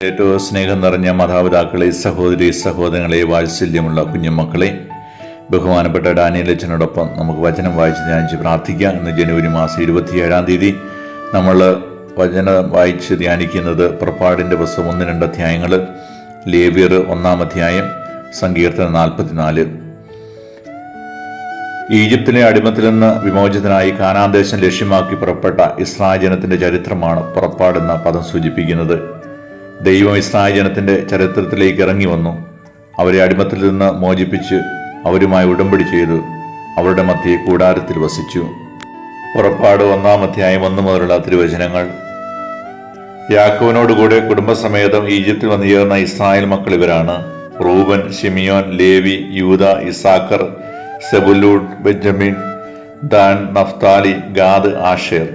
ഏറ്റവും സ്നേഹം നിറഞ്ഞ മാതാപിതാക്കളെ, സഹോദരി സഹോദരങ്ങളെ, വാത്സല്യമുള്ള കുഞ്ഞുമക്കളെ, ബഹുമാനപ്പെട്ട ഡാനിയൽ അച്ഛനോടൊപ്പം നമുക്ക് വചനം വായിച്ച് ധ്യാനിച്ച് പ്രാർത്ഥിക്കാം. ഇന്ന് ജനുവരി മാസം 27-ാം തീയതി നമ്മൾ വചനം വായിച്ച് ധ്യാനിക്കുന്നത് പുറപ്പാടിൻ്റെ പുസ്തകം 1-2 അധ്യായങ്ങൾ, ലേവ്യർ 1-ാം അധ്യായം, സങ്കീർത്തനം 44. ഈജിപ്തിലെ അടിമത്തിൽ നിന്ന് വിമോചിതനായി കാനാൻ ദേശം ലക്ഷ്യമാക്കി പുറപ്പെട്ട ഇസ്രായേൽ ജനത്തിൻ്റെ ചരിത്രമാണ് പുറപ്പാടെന്ന പദം സൂചിപ്പിക്കുന്നത്. ദൈവം ഇസ്രായേൽ ജനത്തിൻ്റെ ചരിത്രത്തിലേക്ക് ഇറങ്ങി വന്നു. അവരെ അടിമത്തിൽ നിന്ന് മോചിപ്പിച്ച് അവരുമായി ഉടമ്പടി ചെയ്തു. അവരുടെ മധ്യേ കൂടാരത്തിൽ വസിച്ചു. പുറപ്പാട് 1-ാം അധ്യായം 1 മുതലുള്ള തിരുവചനങ്ങൾ. യാക്കോബിനോടുകൂടെ കുടുംബസമേതം ഈജിപ്തിൽ വന്നു ചേർന്ന ഇസ്രായേൽ മക്കൾ ഇവരാണ്: Reuben, Simeon, Levi, Judah, Issachar, Zebulun, Benjamin, Dan, Naphtali, Gad, Asher.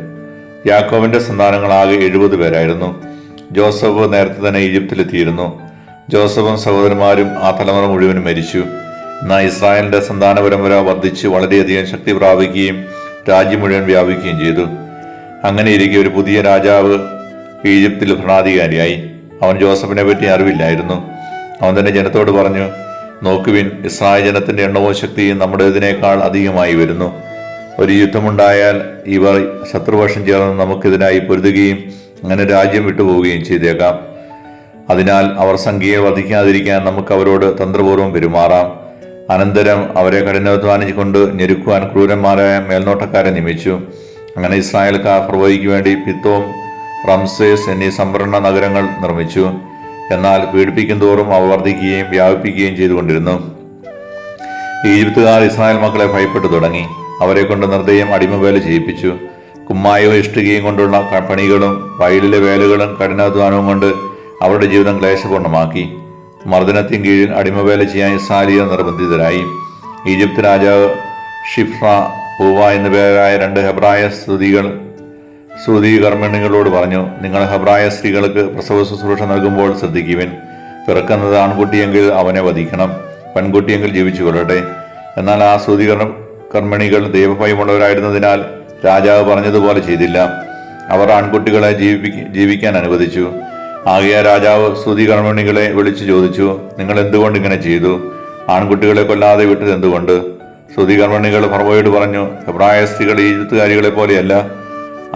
യാക്കോബിന്റെ സന്താനങ്ങൾ ആകെ 70 പേരായിരുന്നു. ജോസഫ് നേരത്തെ തന്നെ ഈജിപ്തിലെത്തിയിരുന്നു. ജോസഫും സഹോദരന്മാരും ആ തലമുറ മുഴുവനും മരിച്ചു. എന്നാൽ ഇസ്രായേലിന്റെ സന്താന പരമ്പര വർദ്ധിച്ച് വളരെയധികം ശക്തി പ്രാപിക്കുകയും രാജ്യം മുഴുവൻ വ്യാപിക്കുകയും ചെയ്തു. അങ്ങനെയിരിക്കെ ഒരു പുതിയ രാജാവ് ഈജിപ്തിൽ ഭരണാധികാരിയായി. അവൻ ജോസഫിനെ പറ്റി അറിവില്ലായിരുന്നു. അവൻ തന്നെ ജനത്തോട് പറഞ്ഞു: നോക്കുവിൻ, ഇസ്രായേൽ ജനത്തിന്റെ എണ്ണവും ശക്തിയും നമ്മുടേതിനേക്കാൾ അധികമായി വരുന്നു. ഒരു യുദ്ധമുണ്ടായാൽ ഇവർ ശത്രുപക്ഷം ചേർന്ന് നമുക്കെതിരായി പൊരുതുകയും അങ്ങനെ രാജ്യം വിട്ടുപോവുകയും ചെയ്തേക്കാം. അതിനാൽ അവർ സംഖ്യയെ വധിക്കാതിരിക്കാൻ നമുക്ക് അവരോട് തന്ത്രപൂർവ്വം പെരുമാറാം. അനന്തരം അവരെ കഠിനാധ്വാനം കൊണ്ട് ഞെരുക്കുവാൻ ക്രൂരന്മാരായ മേൽനോട്ടക്കാരെ നിയമിച്ചു. അങ്ങനെ ഇസ്രായേൽക്കാർ ഫറവോയ്ക്ക് വേണ്ടി പിത്തോം, റംസേസ് എന്നീ സംവരണ നഗരങ്ങൾ നിർമ്മിച്ചു. എന്നാൽ പീഡിപ്പിക്കും തോറും അവ വർദ്ധിക്കുകയും വ്യാപിപ്പിക്കുകയും ചെയ്തുകൊണ്ടിരുന്നു. ഈജിപ്തുകാർ ഇസ്രായേൽ മക്കളെ ഭയപ്പെട്ടു തുടങ്ങി. അവരെ കൊണ്ട് നിർദ്ദയം അടിമവേല ചെയ്യിപ്പിച്ചു. കുമ്മായവും ഇഷ്ടികയും കൊണ്ടുള്ള പണികളും വയലിലെ വേലകളും കഠിനാധ്വാനവും കൊണ്ട് അവരുടെ ജീവിതം ക്ലേശപൂർണ്ണമാക്കി. മർദ്ദനത്തിൻ കീഴിൽ അടിമവേല ചെയ്യാൻ ഇസ്രായേലിയർ നിർബന്ധിതരായി. ഈജിപ്ത് രാജാവ് ഷിഫ്ര, പൂവ എന്നു പേരായ 2 ഹെബ്രായ ശ്രുതി കർമ്മിണികളോട് പറഞ്ഞു: നിങ്ങൾ ഹെബ്രായ സ്ത്രീകൾക്ക് പ്രസവ ശുശ്രൂഷ നൽകുമ്പോൾ ശ്രദ്ധിക്കുവിൻ. പിറക്കുന്നത് ആൺകുട്ടിയെങ്കിൽ അവനെ വധിക്കണം, പെൺകുട്ടിയെങ്കിൽ ജീവിച്ചു കൊള്ളട്ടെ. എന്നാൽ ആ ശ്രുതി കർമ്മിണികൾ ദൈവഭയമുള്ളവരായിരുന്നതിനാൽ രാജാവ് പറഞ്ഞതുപോലെ ചെയ്തില്ല. അവർ ആൺകുട്ടികളെ ജീവിക്കാൻ അനുവദിച്ചു. ആകയാൽ രാജാവ് ശ്രുതി കർമ്മിണികളെ വിളിച്ചു ചോദിച്ചു: നിങ്ങൾ എന്തുകൊണ്ട് ഇങ്ങനെ ചെയ്തു? ആൺകുട്ടികളെ കൊല്ലാതെ വിട്ടത് എന്തുകൊണ്ട്? ശ്രുതി കർമ്മിണികൾ ഫറവോയോട് പറഞ്ഞു: ഹെബ്രായ സ്ത്രീകൾ ഈജിപ്തുകാരികളെ പോലെയല്ല.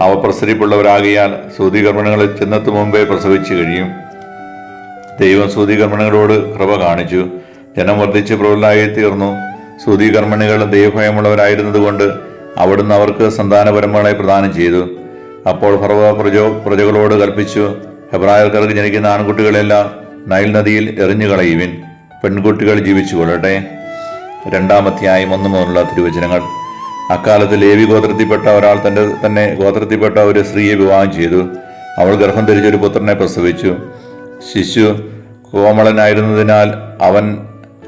അവ പ്രസരിപ്പുള്ളവരാകിയാൽ ശ്രുതി കർമ്മിണികളെ ചെന്നെത്തു മുമ്പേ പ്രസവിച്ചു കഴിയും. ദൈവം ശ്രുതി കർമ്മിണികളോട് കൃപ കാണിച്ചു. ജനം വർദ്ധിച്ച് പ്രബലരായി തീർന്നു. ശ്രുതി കർമ്മിണികൾ ദൈവഭയമുള്ളവരായിരുന്നതുകൊണ്ട് അവിടുന്ന് അവർക്ക് സന്താന പരമ്പരകളെ പ്രദാനം ചെയ്തു. അപ്പോൾ ഫറവോ പ്രജകളോട് കൽപ്പിച്ചു: ഹെബ്രായർക്ക് ജനിക്കുന്ന ആൺകുട്ടികളെല്ലാം നൈൽ നദിയിൽ എറിഞ്ഞു കളയുവിൻ, പെൺകുട്ടികൾ ജീവിച്ചു കൊള്ളട്ടെ. 2-ാം അധ്യായം 1 മുതലുള്ള തിരുവചനങ്ങൾ. അക്കാലത്ത് ലേവി ഗോത്രത്തിൽപ്പെട്ട ഒരാൾ തന്നെ ഗോത്രത്തിൽപ്പെട്ട ഒരു സ്ത്രീയെ വിവാഹം ചെയ്തു. അവൾ ഗർഭം ധരിച്ചൊരു പുത്രനെ പ്രസവിച്ചു. ശിശു കോമളനായിരുന്നതിനാൽ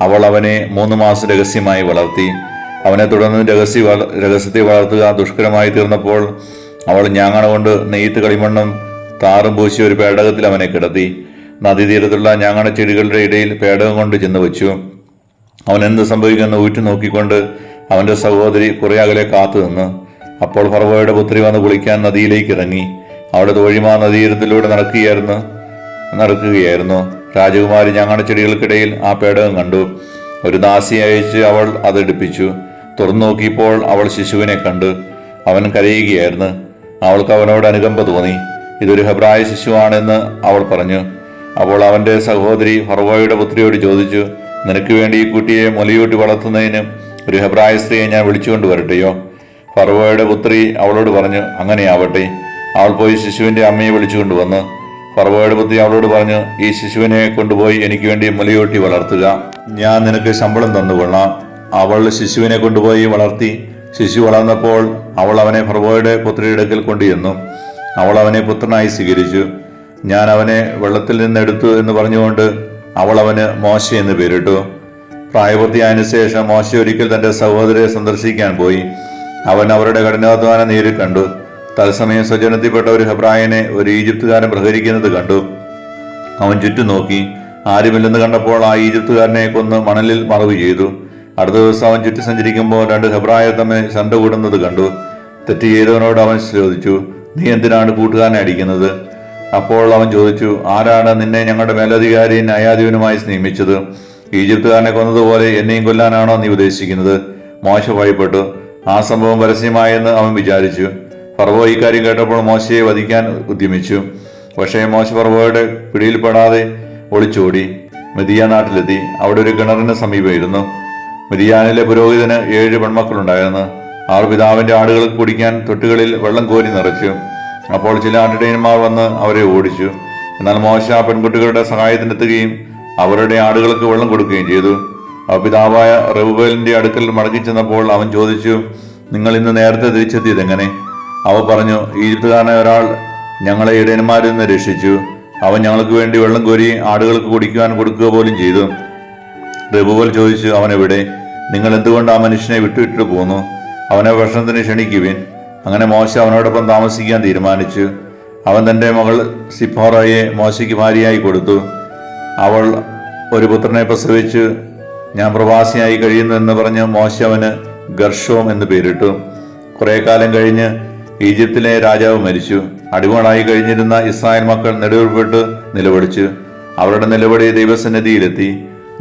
അവൾ അവനെ 3 മാസം രഹസ്യമായി വളർത്തി. അവനെ തുടർന്ന് രഹസ്യത്തെ വളർത്തുക ദുഷ്കരമായി തീർന്നപ്പോൾ അവൾ ഞാങ്ങണ കൊണ്ട് നെയ്ത്ത് കളിമണ്ണും താറും പൂശി ഒരു പേടകത്തിൽ അവനെ കിടത്തി. നദീതീരത്തുള്ള ഞാങ്ങണ ചെടികളുടെ ഇടയിൽ പേടകം കൊണ്ട് ചെന്ന് വെച്ചു. അവൻ എന്ത് സംഭവിക്കുമെന്ന് ഊറ്റു നോക്കിക്കൊണ്ട് അവന്റെ സഹോദരി കുറെ അകലെ കാത്തു നിന്നു. അപ്പോൾ ഫറവോയുടെ പുത്രി വന്ന് കുളിക്കാൻ നദിയിലേക്ക് ഇറങ്ങി. അവിടെ തോഴിമാർ നദീതീരത്തിലൂടെ നടക്കുകയായിരുന്നു. രാജകുമാരി ഞാങ്ങണ ചെടികൾക്കിടയിൽ ആ പേടകം കണ്ടു. ഒരു ദാസിയെ അയച്ച് അവൾ അതെടുപ്പിച്ചു. തുറന്നു നോക്കിയപ്പോൾ അവൾ ശിശുവിനെ കണ്ടു. അവൻ കരയുകയായിരുന്നു. അവൾക്ക് അവനോട് അനുകമ്പ തോന്നി. ഇതൊരു ഹെബ്രായ ശിശുവാണെന്ന് അവൾ പറഞ്ഞു. അപ്പോൾ അവന്റെ സഹോദരി ഫറവോയുടെ പുത്രിയോട് ചോദിച്ചു: നിനക്ക് വേണ്ടി ഈ കുട്ടിയെ മുലയൂട്ടി വളർത്തുന്നതിന് ഒരു ഹെബ്രായ സ്ത്രീയെ ഞാൻ വിളിച്ചുകൊണ്ട് വരട്ടെയോ? ഫറവോയുടെ പുത്രി അവളോട് പറഞ്ഞു: അങ്ങനെയാവട്ടെ. അവൾ പോയി ശിശുവിന്റെ അമ്മയെ വിളിച്ചുകൊണ്ടുവന്നു. ഫറവോയുടെ പുത്രി അവളോട് പറഞ്ഞു: ഈ ശിശുവിനെ കൊണ്ടുപോയി എനിക്ക് വേണ്ടി മുലയൂട്ടി വളർത്തുക, ഞാൻ നിനക്ക് ശമ്പളം തന്നുകൊള്ളാം. അവൾ ശിശുവിനെ കൊണ്ടുപോയി വളർത്തി. ശിശു വളർന്നപ്പോൾ അവൾ അവനെ ഫറവോയുടെ പുത്രിയുടെ അടുക്കൽ കൊണ്ടുചെന്നു. അവൾ അവനെ പുത്രനായി സ്വീകരിച്ചു. ഞാൻ അവനെ വെള്ളത്തിൽ നിന്നെടുത്തു എന്ന് പറഞ്ഞുകൊണ്ട് അവൾ അവന് മോശ എന്ന് പേരിട്ടു. പ്രായപൂർത്തിയായതിനു ശേഷം മോശ ഒരിക്കൽ തന്റെ സഹോദരരെ സന്ദർശിക്കാൻ പോയി. അവൻ അവരുടെ കഠിനാധ്വാനം നേരിൽ കണ്ടു. തത്സമയം സ്വജനത്തിൽപ്പെട്ട ഒരു ഹെബ്രായനെ ഒരു ഈജിപ്തുകാരൻ പ്രഹരിക്കുന്നത് കണ്ടു. അവൻ ചുറ്റും നോക്കി. ആരുമില്ലെന്ന് കണ്ടപ്പോൾ ആ ഈജിപ്തുകാരനെ കൊന്ന് മണലിൽ മറവ് ചെയ്തു. അടുത്ത ദിവസം അവൻ ചുറ്റി സഞ്ചരിക്കുമ്പോൾ 2 ഹെബ്രായർ തമ്മിൽ ശണ്ട കൂടുന്നത് കണ്ടു. തെറ്റ് ചെയ്തവനോട് അവൻ ചോദിച്ചു: നീ എന്തിനാണ് കൂട്ടുകാരനെ അടിക്കുന്നത്? അപ്പോൾ അവൻ ചോദിച്ചു, ആരാണ് നിന്നെ ഞങ്ങളുടെ മേലധികാരിയും ന്യായാധിപനുമായി നിയമിച്ചത്? ഈജിപ്തുകാരനെ കൊന്നതുപോലെ എന്നെയും കൊല്ലാനാണോ നീ ഉദ്ദേശിക്കുന്നത്? മോശ ഭയപ്പെട്ടു. ആ സംഭവം പരസ്യമായെന്ന് അവൻ വിചാരിച്ചു. ഫറവോ ഇക്കാര്യം കേട്ടപ്പോൾ മോശയെ വധിക്കാൻ ഉദ്യമിച്ചു. പക്ഷേ മോശ ഫറവോയുടെ പിടിയിൽപ്പെടാതെ ഒളിച്ചോടി മിദിയാ നാട്ടിലെത്തി. അവിടെ ഒരു കിണറിന് സമീപമായിരുന്നു. മിദിയാനിലെ പുരോഹിതന് 7 പെൺമക്കളുണ്ടായിരുന്നു. അവർ പിതാവിന്റെ ആടുകൾക്ക് കുടിക്കാൻ തൊട്ടുകളിൽ വെള്ളം കോരി നിറച്ചു. അപ്പോൾ ചില ആട്ടിടയന്മാർ വന്ന് അവരെ ഓടിച്ചു. എന്നാൽ മോശ പെൺകുട്ടികളുടെ സഹായത്തിനെത്തുകയും അവരുടെ ആടുകൾക്ക് വെള്ളം കൊടുക്കുകയും ചെയ്തു. അവ പിതാവായ റെവുവേലിന്റെ അടുക്കൽ മടക്കി ചെന്നപ്പോൾ അവൻ ചോദിച്ചു, നിങ്ങൾ ഇന്ന് നേരത്തെ തിരിച്ചെത്തിയത് എങ്ങനെ? അവ പറഞ്ഞു, ഈജിപ്തുകാരനായ ഒരാൾ ഞങ്ങളെ ഇടയന്മാരിൽ നിന്ന് രക്ഷിച്ചു. അവൻ ഞങ്ങൾക്ക് വേണ്ടി വെള്ളം കോരി ആടുകൾക്ക് കുടിക്കുവാൻ കൊടുക്കുക പോലും ചെയ്തു. റെവുവേൽ ചോദിച്ചു, അവൻ എവിടെ? നിങ്ങൾ എന്തുകൊണ്ട് ആ മനുഷ്യനെ വിട്ടുവിട്ടിട്ട് പോന്നു? അവനെ ഭക്ഷണത്തിന് ക്ഷണിക്കുവിൻ. അങ്ങനെ മോശ അവനോടൊപ്പം താമസിക്കാൻ തീരുമാനിച്ചു. അവൻ തന്റെ മകൾ സിപ്പോറയെ മോശയ്ക്ക് ഭാര്യയായി കൊടുത്തു. അവൾ ഒരു പുത്രനെ പ്രസവിച്ചു. ഞാൻ പ്രവാസിയായി കഴിയുന്നു എന്ന് പറഞ്ഞ് മോശ അവന് ഗർഷോം എന്ന് പേരിട്ടു. കുറെ കാലം കഴിഞ്ഞ് ഈജിപ്തിലെ രാജാവ് മരിച്ചു. അടിമകളായി കഴിഞ്ഞിരുന്ന ഇസ്രായേൽ മക്കൾ നെടുവീർപ്പിട്ട് നിലവിളിച്ചു. അവരുടെ നിലവിളി ദൈവസന്നിധിയിലെത്തി.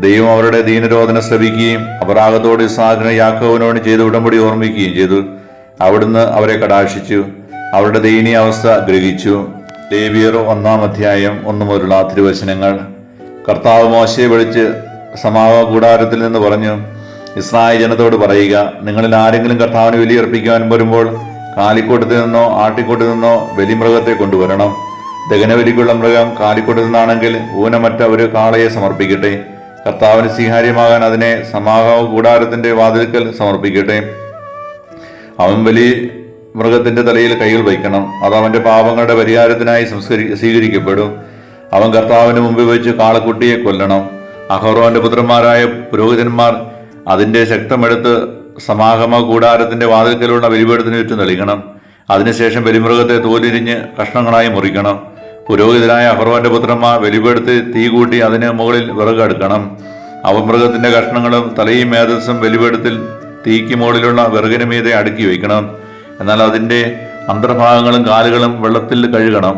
ദൈവം അവരുടെ ദീനരോധന ശ്രവിക്കുകയും അപരാഗത്തോട് ഇസ്ഹാക്കിന് യാക്കോബിനോട് ചെയ്ത ഉടമ്പടി ഓർമ്മിക്കുകയും ചെയ്തു. അവിടുന്ന് അവരെ കടാക്ഷിച്ചു. അവരുടെ ദയനീയ അവസ്ഥ ഗ്രഹിച്ചു. ലേവ്യർ 1-ാം അധ്യായം 1 മുതലുള്ള തിരുവചനങ്ങൾ. കർത്താവ് മോശയെ വിളിച്ച് സമാഗമ കൂടാരത്തിൽ നിന്ന് പറഞ്ഞു, ഇസ്രായേൽ ജനത്തോട് പറയുക, നിങ്ങളിൽ ആരെങ്കിലും കർത്താവിന് ബലിയർപ്പിക്കുവാൻ വരുമ്പോൾ കാലിക്കൂട്ടത്തിൽ നിന്നോ ആട്ടിക്കൂട്ടിൽ നിന്നോ ബലിമൃഗത്തെ കൊണ്ടുവരണം. ദഹനബലിക്കുള്ള മൃഗം കാലിക്കൂട്ടിൽ നിന്നാണെങ്കിൽ ഊനമറ്റ ഒരു കാളയെ സമർപ്പിക്കട്ടെ. കർത്താവിന് സ്വീകാര്യമാകാൻ അതിനെ സമാഗമ കൂടാരത്തിന്റെ വാതിൽക്കൽ സമർപ്പിക്കട്ടെ. അവൻ ബലി മൃഗത്തിന്റെ തലയിൽ കൈകൾ വയ്ക്കണം. അത് അവന്റെ പാപങ്ങളുടെ പരിഹാരത്തിനായി സ്വീകരിക്കപ്പെടും. അവൻ കർത്താവിന് മുമ്പിൽ വെച്ച് കാളക്കുട്ടിയെ കൊല്ലണം. അഹറോന്റെ പുത്രന്മാരായ പുരോഹിതന്മാർ അതിന്റെ ശക്തമെടുത്ത് സമാഗമ കൂടാരത്തിന്റെ വാതിൽക്കലുള്ള ബലിപീഠത്തിന് ചുറ്റും തെളിക്കണം. അതിനുശേഷം ബലിമൃഗത്തെ തോലിരിഞ്ഞ് കഷ്ണങ്ങളായി മുറിക്കണം. പുരോഹിതനായ അഹറോന്റെ പുത്രന്മാർ ബലിപീഠത്തിൽ തീ കൂട്ടി അതിന് മുകളിൽ വിറക് അടുക്കണം. അവ മൃഗത്തിന്റെ കഷ്ണങ്ങളും തലയും മേധസ്സും ബലിപീഠത്തിൽ തീക്ക് മുകളിലുള്ള വിറകിന് മീതെ അടുക്കി വയ്ക്കണം. എന്നാൽ അതിന്റെ അന്തർഭാഗങ്ങളും കാലുകളും വെള്ളത്തിൽ കഴുകണം.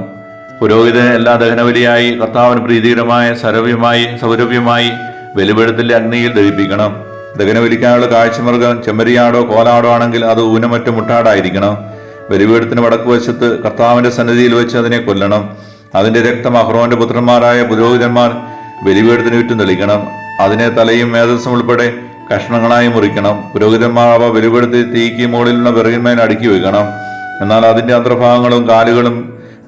പുരോഹിതന് എല്ലാ ദഹനബലിയായി കർത്താവിന് പ്രീതികരമായ സൗരഭ്യമായി ബലിപീഠത്തിന്റെ അഗ്നിയിൽ ദഹിപ്പിക്കണം. ദഹനബലിക്കാനുള്ള കാഴ്ചമൃഗം ചെമ്മരിയാടോ കോലാടോ ആണെങ്കിൽ അത് ഊനമറ്റ മുട്ടാടായിരിക്കണം. ബലിപീഠത്തിന് വടക്കുവശത്ത് കർത്താവിന്റെ സന്നിധിയിൽ വെച്ച് അതിനെ കൊല്ലണം. അതിന്റെ രക്തം അഹ്റോന്റെ പുത്രന്മാരായ പുരോഹിതന്മാർ ബലിപീഠത്തിന് ചുറ്റും തെളിക്കണം. അതിനെ തലയും മേധസ്സും ഉൾപ്പെടെ കഷ്ണങ്ങളായി മുറിക്കണം. പുരോഹിതന്മാർ അവ ബലിപീഠത്തിൽ തീക്ക് മുകളിലുള്ള വിറകിന്മേൽ അടുക്കി വയ്ക്കണം. എന്നാൽ അതിന്റെ അന്തർഭാഗങ്ങളും കാലുകളും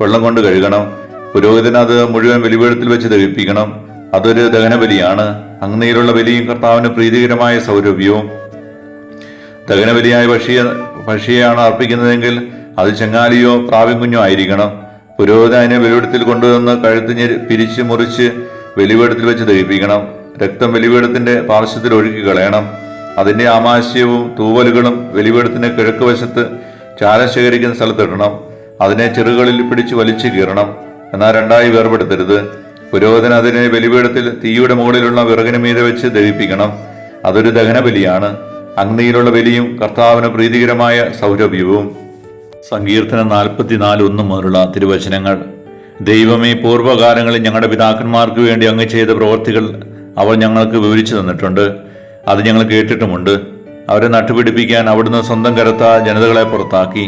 വെള്ളം കൊണ്ട് കഴുകണം. പുരോഹിതൻ അത് മുഴുവൻ ബലിപീഠത്തിൽ വെച്ച് ദഹിപ്പിക്കണം. അതൊരു ദഹനബലിയാണ്. അഗ്നിയിലുള്ള ബലിയും കർത്താവിന് പ്രീതികരമായ സൗരഭ്യവും. ദഹനബലിയായ പക്ഷിയെയാണ് അർപ്പിക്കുന്നതെങ്കിൽ അത് ചെങ്ങാലിയോ പ്രാവിൻകുഞ്ഞോ ആയിരിക്കണം. പുരോഹിതൻ അതിനെ ബലിപീഠത്തിൽ കൊണ്ടുവന്ന് കഴുത്ത് പിരിച്ച് മുറിച്ച് ബലിപീഠത്തിൽ വെച്ച് ദഹിപ്പിക്കണം. രക്തം ബലിപീഠത്തിന്റെ പാർശ്വത്തിൽ ഒഴുക്കി കളയണം. അതിന്റെ ആമാശയവും തൂവലുകളും ബലിപീഠത്തിന്റെ കിഴക്ക് വശത്ത് ചാരം ശേഖരിക്കുന്ന സ്ഥലത്തിടണം. അതിനെ ചെറുകളിൽ പിടിച്ച് വലിച്ചു കീറണം. എന്നാൽ രണ്ടായി വേർപെടുത്തരുത്. പുരോഹിതൻ അതിനെ ബലിപീഠത്തിൽ തീയുടെ മുകളിലുള്ള വിറകിന് മീതെ വെച്ച് ദഹിപ്പിക്കണം. അതൊരു ദഹനബലിയാണ്. അഗ്നിയിലുള്ള ബലിയും കർത്താവിന് പ്രീതികരമായ സൗരഭ്യവും. സങ്കീർത്തനം 44:1 മുതലുള്ള തിരുവചനങ്ങൾ. ദൈവമേ, പൂർവ്വകാലങ്ങളിൽ ഞങ്ങളുടെ പിതാക്കന്മാർക്ക് വേണ്ടി അങ്ങ് ചെയ്ത പ്രവൃത്തികൾ അവർ ഞങ്ങൾക്ക് വിവരിച്ചു തന്നിട്ടുണ്ട്. അത് ഞങ്ങൾ കേട്ടിട്ടുമുണ്ട്. അവരെ നട്ടുപിടിപ്പിക്കാൻ അവിടുന്ന് സ്വന്തം കരത്താൽ ജനതകളെ പുറത്താക്കി.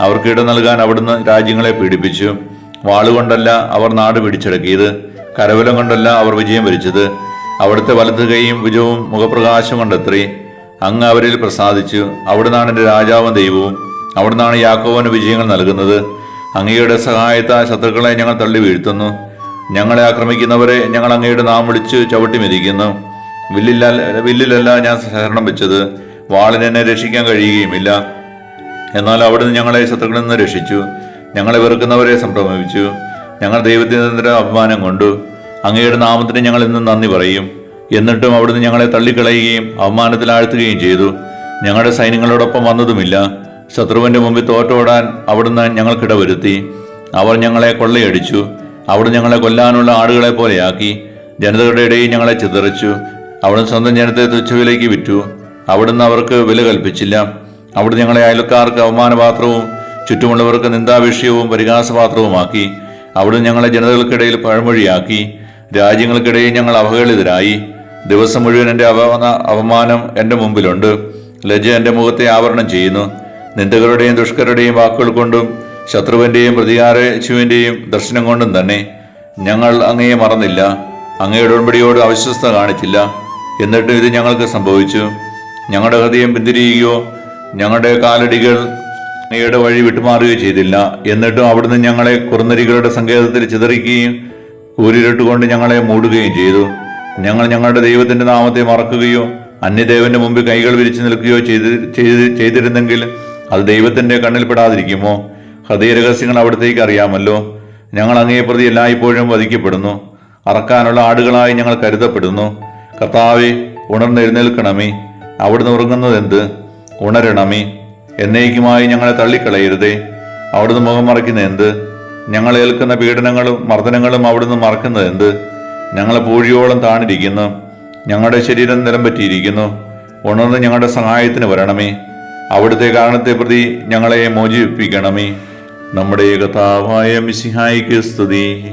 അവർക്ക് ഇട നൽകാൻ അവിടുന്ന് രാജ്യങ്ങളെ പീഡിപ്പിച്ചു. വാളുകൊണ്ടല്ല അവർ നാട് പിടിച്ചടക്കിയത്, കരബലം കൊണ്ടല്ല അവർ വിജയം വരിച്ചത്. അവിടുത്തെ വലത്ത് കൈയും ഭുജവും മുഖപ്രകാശം കൊണ്ടത്രേ. അങ്ങ് അവരിൽ പ്രസാദിച്ചു. അവിടുന്നാണ് എൻ്റെ രാജാവും ദൈവവും. അവിടുന്നാണ് യാക്കോബിന് വിജയങ്ങൾ നൽകുന്നത്. അങ്ങയുടെ സഹായത്താൽ ശത്രുക്കളെ ഞങ്ങൾ തള്ളി വീഴ്ത്തുന്നു. ഞങ്ങളെ ആക്രമിക്കുന്നവരെ ഞങ്ങൾ അങ്ങയുടെ നാം വിളിച്ച് ചവിട്ടി മെതിക്കുന്നു. വില്ലിലല്ല ഞാൻ ശരണം വെച്ചത്, വാളിന് എന്നെ രക്ഷിക്കാൻ കഴിയുകയുമില്ല. എന്നാൽ അവിടുന്ന് ഞങ്ങളെ ശത്രുക്കളിൽ നിന്ന് രക്ഷിച്ചു. ഞങ്ങളെ വെറുക്കുന്നവരെ സംഭ്രമിപ്പിച്ചു. ഞങ്ങൾ ദൈവത്തിനെതിരെ അപമാനം കൊണ്ടു. അങ്ങയുടെ നാമത്തിന് ഞങ്ങൾ ഇന്നും നന്ദി പറയും. എന്നിട്ടും അവിടുന്ന് ഞങ്ങളെ തള്ളിക്കളയുകയും അവമാനത്തിൽ ആഴ്ത്തുകയും ചെയ്തു. ഞങ്ങളുടെ സൈന്യങ്ങളോടൊപ്പം വന്നതുമില്ല. ശത്രുവിന്റെ മുമ്പിൽ തോറ്റോടാൻ അവിടുന്ന് ഞങ്ങൾക്കിടവരുത്തി. അവർ ഞങ്ങളെ കൊള്ളയടിച്ചു. അവിടുന്ന് ഞങ്ങളെ കൊല്ലാനുള്ള ആടുകളെ പോലെയാക്കി. ജനതകളുടെ ഇടയിൽ ഞങ്ങളെ ചിതറിച്ചു. അവിടുന്ന് സ്വന്തം ജനത്തെ തുച്ഛവിലയ്ക്ക് വിറ്റു. അവിടുന്ന് അവർക്ക് വില കൽപ്പിച്ചില്ല. അവിടുന്ന് ഞങ്ങളെ അയൽക്കാർക്ക് അവമാനപാത്രവും ചുറ്റുമുള്ളവർക്ക് നിന്ദാവിഷയവും പരിഹാസപാത്രവുമാക്കി. അവിടുന്ന് ഞങ്ങളെ ജനതകൾക്കിടയിൽ പഴമൊഴിയാക്കി. രാജ്യങ്ങൾക്കിടയിൽ ഞങ്ങൾ അവഹേളിതരായി. ദിവസം മുഴുവൻ എൻ്റെ അവമാനം എൻ്റെ മുമ്പിലുണ്ട്. ലജ്ജ എൻ്റെ മുഖത്തെ ആവരണം ചെയ്യുന്നു. നിന്ദകരുടെയും ദുഷ്കരുടെയും വാക്കുകൾ കൊണ്ടും ശത്രുവിൻ്റെയും പ്രതികാരശുവിൻ്റെയും ദർശനം കൊണ്ടും തന്നെ ഞങ്ങൾ അങ്ങയെ മറന്നില്ല. അങ്ങയുടെ ഉടമ്പടിയോട് അവിശ്വസ്ത കാണിച്ചില്ല. എന്നിട്ടും ഇത് ഞങ്ങൾക്ക് സംഭവിച്ചു. ഞങ്ങളുടെ ഹൃദയം പിന്തിരിയുകയോ ഞങ്ങളുടെ കാലടികൾ അങ്ങയുടെ വഴി വിട്ടുമാറുകയോ ചെയ്തില്ല. എന്നിട്ടും അവിടുന്ന് ഞങ്ങളെ കുറുനരികളുടെ സങ്കേതത്തിൽ ചിതറിക്കുകയും കൂരിരുട്ടുകൊണ്ട് ഞങ്ങളെ മൂടുകയും ചെയ്തു. ഞങ്ങൾ ഞങ്ങളുടെ ദൈവത്തിന്റെ നാമത്തെ മറക്കുകയോ അന്യദേവന്റെ മുമ്പിൽ കൈകൾ വിരിച്ചു നിൽക്കുകയോ ചെയ്തിരുന്നെങ്കിൽ അത് ദൈവത്തിന്റെ കണ്ണിൽപ്പെടാതിരിക്കുമോ? ഹൃദയരഹസ്യങ്ങൾ അവിടത്തേക്ക് അറിയാമല്ലോ. ഞങ്ങൾ അങ്ങയെ പ്രതി എല്ലായ്പ്പോഴും വധിക്കപ്പെടുന്നു. അറക്കാനുള്ള ആടുകളായി ഞങ്ങൾ കരുതപ്പെടുന്നു. കർത്താവേ, ഉണർന്നെഴുന്നേൽക്കണമേ. അവിടുന്ന് ഉറങ്ങുന്നതെന്ത്? ഉണരണമേ. എന്നേക്കുമായി ഞങ്ങളെ തള്ളിക്കളയരുതേ. അവിടുന്ന് മുഖം മറയ്ക്കുന്ന എന്ത്? ഞങ്ങൾ ഏൽക്കുന്ന പീഡനങ്ങളും മർദ്ദനങ്ങളും അവിടുന്ന് മറക്കുന്നത് എന്ത്? ഞങ്ങളെ പൂഴിയോളം താണിരിക്കുന്നു. ഞങ്ങളുടെ ശരീരം നിലം പറ്റിയിരിക്കുന്നു. ഉണർന്ന് ഞങ്ങളുടെ സഹായത്തിന് വരണമേ. അവിടുത്തെ കാരണത്തെ പ്രതി ഞങ്ങളെ മോചിപ്പിക്കണമേ. നമ്മുടെ കർത്താവായ മിശിഹായിക്ക് സ്തുതി.